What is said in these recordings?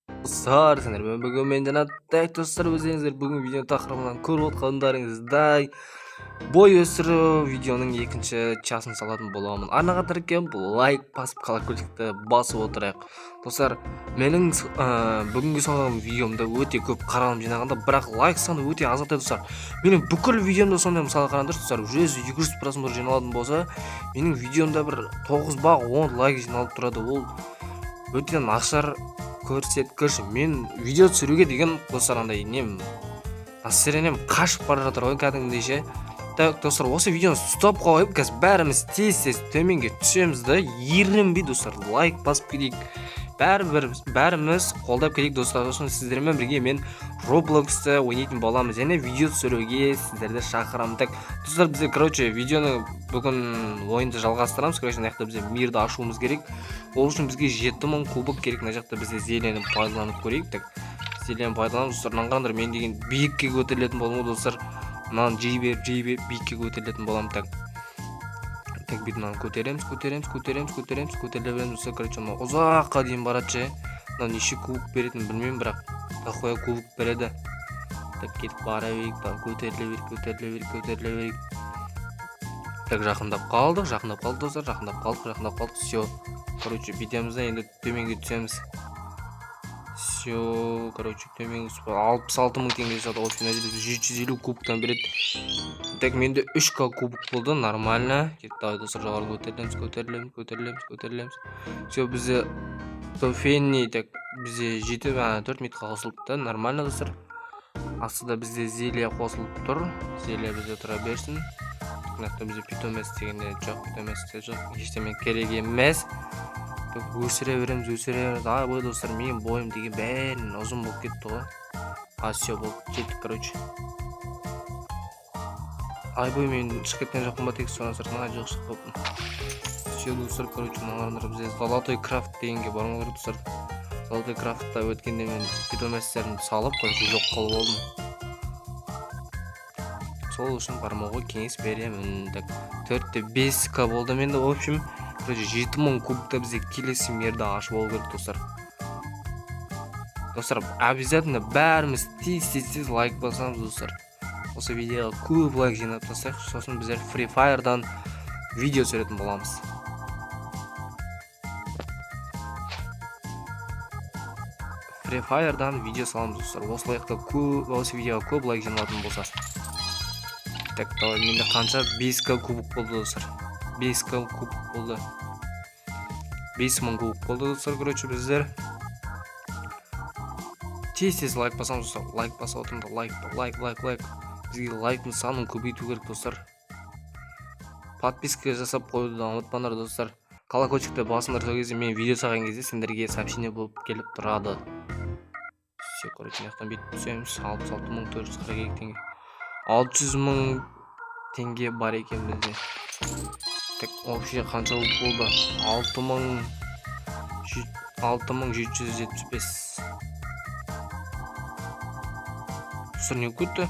Достар, сіздермен бүгін мен Жанат достар, өздеріңіздер бүгін видео тақырыбынан көріп отқандарыңыздай бой өсіру видеоның екінші часын салатын боламын. Арнаға тіркеліп лайк басып колокольчикті басып отырайық. Достар, менің бүгінгі салған видеомда өте көп қаралым жинағанда, бірақ лайк саны өте азатты достар. Менің бүкіл видеомда сондай мысалы қараңдар достар, 100-200 просмотр жиналатын болса, менің видеомда бір 9 бақ 10 лайк жиналып тұрады. Ол өте нашар көрсеткіш. Мен видео түсіруге деген достар андай настроением қашып бара жатыр ғой кәдімгідей ше. Так достар, осы видеоны стоп қойып қазір бәріміз тез төменге түсеміз да, ерінбей достар лайк басып кетейік. Бәріміз қолдап кетейік достар. Сосын сіздермен бірге мен Roblox'та ойнайтын боламыз және видео түсіруге сіздерді шақырамын. Так достар, бізде видеоны бүгін ойынды жалғастырамыз. Мына жақта бізде мирді ашуымыз керек. Ол үшін бізге 7000 кубок керек. Мына жақта бізде зелені пайдаланып көрейік. Так зелені пайдаланып достар, қараңдар, мен деген биікке көтерілетін болдым достар. Мынаны жей беріп биікке көтерілетін боламын. Так бүйтіп көтереміз, көтеріле береміз. Ұзаққа дейін барады ше. Мына неше кубок беретінін білмеймін, бірақ тақуя кубок береді. Так кетіп бара берейік, көтеріле берейік. Так жақындап қалдық достар, жақындап қалдық. Все, бүйтеміз да, енді төменге түсеміз. Все, төменге 66 мың теңге жасады. Осы нәтижеде 750 кубоктан береді. Так менде 3к кубок болды, нормально. Давай достар, жоғары көтерілеміз. Все, бізде тофенни, так бізде 4 метқа қосылыпты, нормально достар. Астыда бізде зелия қосылып тұр. Зелия бізде тұра берсін. Мынақта бізде питомес дегенде жоқ, ештеме керек емес. Өсіре береміз. Ай достар, менің бойым деген бәрін ұзын болып кетті ғой. Все болды, жеттік. Айбой мен шығып кеткен жоқпын ба, тек соны сыртынан жоқ шығып болыппын. Все достар, мыналарында бізде золотой крафт дегенге бармау керек достар. Золотой крафтта өткенде мен питоместерімді салып жоқ қалып алдым. Сол үшін бармауға кеңес беремін. 4-те 5к болды менде. В общем 7000 кубокта бізде келесі мерді ашып алу керек достар. Достар, обязательно бәріміз тез лайк басамыз достар. Осы видеоға көп лайк жинап тастайық, сосын біздер Free Fire'дан видео түсіретін боламыз. Free Fire'дан видео саламыз достар. Осы видеоға көп лайк жиналатын болса. Так, давай, менде қанша 5к кубок болды достар. 5к кубок болды. 5000 кубок болды достар. Біздер тез лайк басамыз достар. Лайк баса отырмда, лайк. Бізге лайктың санын көбейту керек достар. Подписка жасап қойуды ұмытпаңдар достар. Колокольчикті басыңдар, сол кезде мен видео салған кезде сендерге сообщение болып келіп тұрады. Все, мынаяқтан бүйтіп түсеміз. 66442 теңге. 600 мың теңге бар екен бізде. Так, вообще қанша болды? 6775. Достар, не көтті?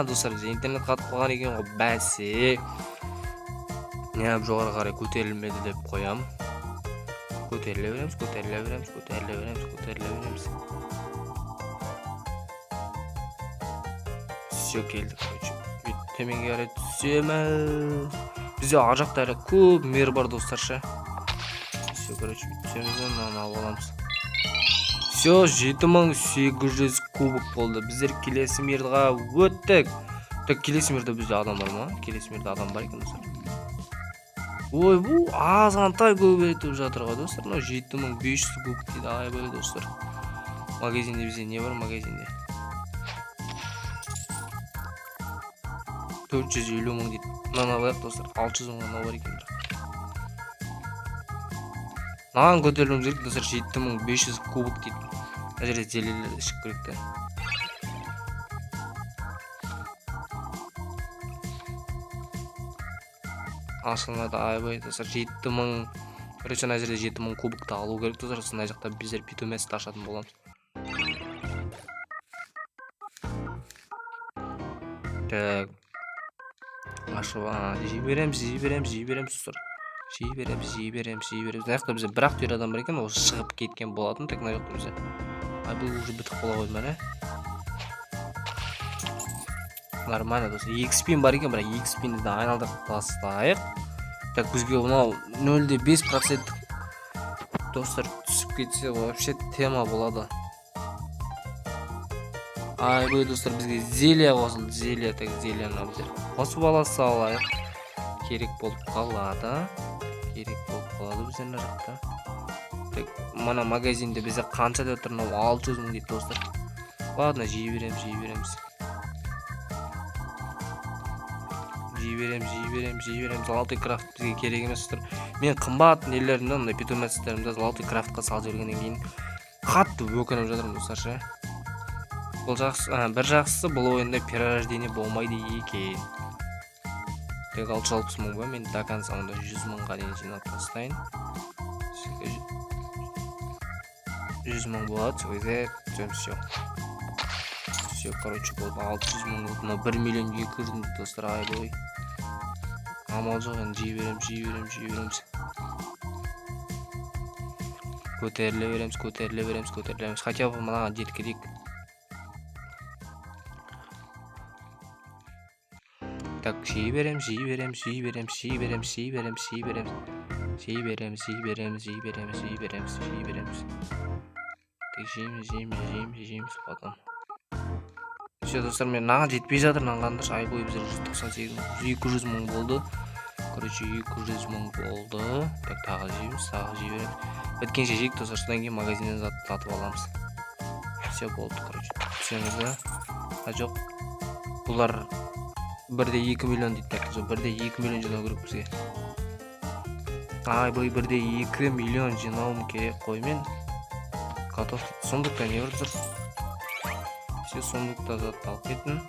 Достар, интернет қатып қалған екен ғой, бәсе. Неғып жоғары қарай көтерілмеді деп қоям. Көтеріле береміз. Все, келдік. Төменге қарай түсеміз. Бізде ар жақта әлі көп мер бар достар ше. Все, түсеміз, мынаны алып аламыз. Все, 7800 кубок болды. Біздер келесі мердіға өттік. Так, келесі мерді бізде адам бар ма? Келесі мерді адам бар екен достар. Ой, бұл азғантай көп етіп жатыр ғой достар. 7500 кубок дейді. Айбай достар. Магазинде бізде не бар магазинде? 450 мың дейді. Мынаны алайық достар. 600 мыңнан бар екен. Маған көтерілуім керек достар, 7500 кубок дейді. Әжере зелелерді ішіп керекті. Асылына да айбай достар, 7000. Короче, әжере 7000 кубокты алу керек достар. Сосын жақта біздер питоместі ашатын боламыз. Так. Ашып, жей береміз достар. жей береміз. Мына жақта бізде бірақ түйір адам бар екен, ол шығып кеткен болатын. Так, мына жақта бізде бұл уже бітіп бола қойды ма? Нормально достар. XP бар екен, бірақ XP-ні де айналдырып тастайық. Так, бізге мынау 0,5% достар түсіп кетсе, вообще тема болады. Бұл достар бізге зелия қосылды. Так, зелияны біздер қосып ала салайық. Керек болып қалады біздер мына жақта. Так, мына магазинде бізде қанша деп тұр? 600 мың дейді достар. Ладно, жей береміз. Золотой крафт бізге керек емес достар. Мен қымбат нелерімді, мына питомецтерімді золотой крафтқа салып жібергеннен кейін қатты өкініп жатырмын достар ше. Бұл жақсы, бір жақсысы бұл ойында перерождение болмайды екен. Так, 660 мың ба, мен до конца онда 100 мыңға дейін жинап тастайын. 100 мың болады, сол кезде все, короче, болды 600 мың болды. 1 миллион 200 мың достар, бой. Амал жоқ, енді жей береміз. Көтеріле береміз. Хотя бы мынаған жеткізейік. Так, жей береміз. Так, жейміз потом. Все достар, мен маған жетпей жатыр нанғандыр. Ай бойы біздер 198 мың, 200 мың болды. Короче, 200 мың болды. Так, тағы жей береміз. Біткенше жейік достар, содан кейін магазиннен сатып аламыз. Все болды, короче. Түсеміз. Жоқ. Бұлар 1,2 миллион дейді. Так, 1,2 миллион жинау керек бізге. Бой 1,2 миллион жинауым керек қой мен. Готов. Сондықта не бар тұр? Все, сондықта затты алып кеттім.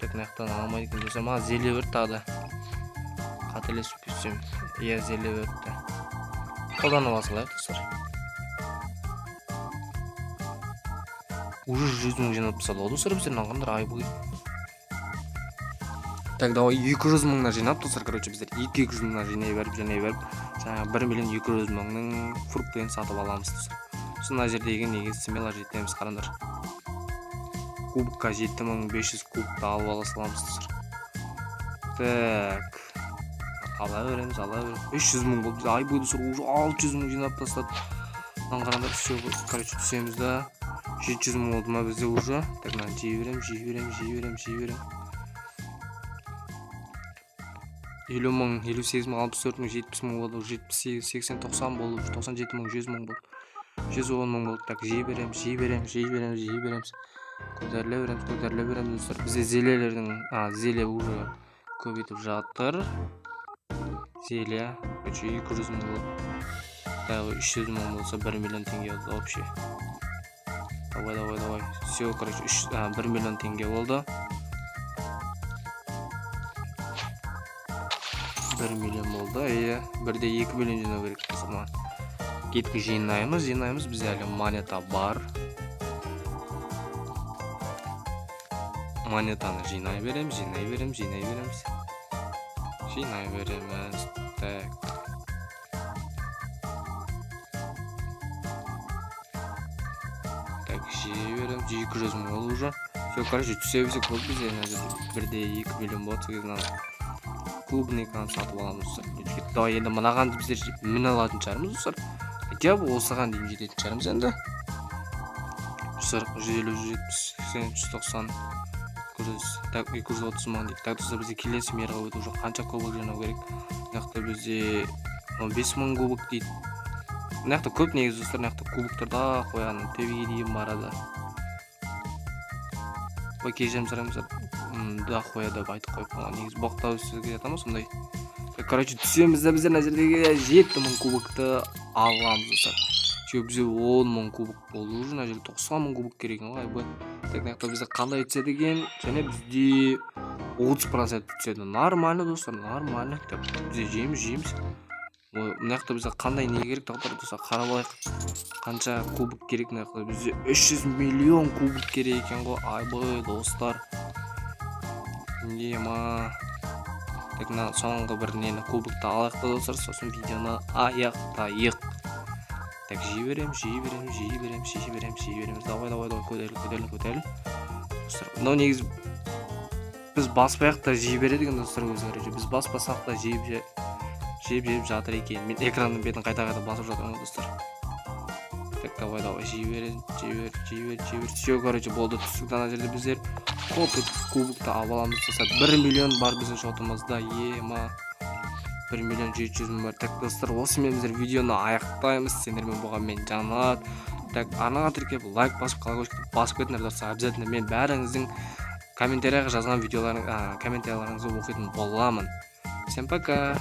Так, наяқтан алмайды екен достар. Маған зеле өрт тағы. Қателесіп кетсем. Иә, зеле өртті. Қолданып алсалайық достар. Уже 100 мың жинап салады достар біздер нағандар бой. Так, давай 200 мыңна жинап достар, короче, біздер 200 мыңна жинай беріп, жаңа 1 миллион 200 мыңның фруктын сатып аламыз достар. Сосын жердегі неге смело жетеміз, қарандар. Кубыққа 7500 кубты алып ала саламыз достар. Так, ала береміз. 300 мың болды бізде. Бойы достар, уже 600 мың жинап тастады. Қарандар, все, короче, түсеміз да. 700 мың болды ма бізде уже. Так, жей берем. 50 мың, 58 мың, 64 мың, 70 мың болды, 78, 80, 90 болды, 97 мың, 100 мың болды, 110 мың болды. Так, жей береміз. Көтеріле береміз достар. Бізде зеле уже көбейтіп жатыр. Зеле, 200 мың болды. Так, 300 мың болса 1 миллион теңге болды вообще. Давай. Все, короче, 1 миллион теңге болды. 1 миллион болды, 1,2 миллион жинау керек. Кеткі жинаймыз, бізде әлі монета бар. Монетаны жинай береміз. Так. Так, жей береміз, 200 мың болды уже. Все, короче, түсебізек болды бізде. 1,2 миллион болды. Клубный концерт аламыз достар. Давай енді мынаған біздер мін алатын шығармыз достар. Хотя бы осыған дейін жететін шығармыз енді. 140, 150, 170, 190, 200, так, 230 мың дейді. Так достар, бізде келесі мерға өтіп жоқ. Қанша кубок жинау керек? Мынақта бізде 15 мың кубок дейді. Мынақта көп негізі достар. Мынақта кубоктарда қояны төбеге дейін барады. Ой, кежем сұраймыздар. Да қоя деп айтып қойып қалған. Негіз боқтау сөзге жатамыз сондай. Короче, түсемізді біздер нәзірдегі 7 мың кубокты аламыз достар. Че бізде 10 мың кубок болды. Уже нәзір 90 мың кубок керек ғой. Так, наяқта бізде қандай түседі екен? Және бізде 30% түседі. Нормально достар, нормально. Так, бізде жейміз. Мынаяқта бізде қандай не керек тағдар достар, қарап алайық. Қанша кубок керек мынаяқта? Бізде 300 миллион кубок керек екен ғой. Айбой достар. Нема. Так мына соңғы бір нені кубокты алайық та достар, сосын видеоны аяқтайық. Так жей береміз. Давай, көтеріл. Достар, мынау негізі біз баспаяқ та жей береді екен достар, өзіңіз. Біз баспасақ та жеп жатыр екен. Мен экранның бетін қайта басып жатырмын достар. Так давай, жей бер. Все, короче, болды. Түстік ана жерде біздер кубокты алып аламыз достар. 1 миллион бар біздің шотымызда. 1.700.000 бар. Так достар, осымен біздер видеоны аяқтаймыз. Сендермен болған мен Жанат. Так арнаға тіркеп лайк басып, колокольчикті басып кетіңдер достар. Обязательно мен бәріңіздің комментарияға жазған комментарияларыңызды оқитын боламын. Всем пока.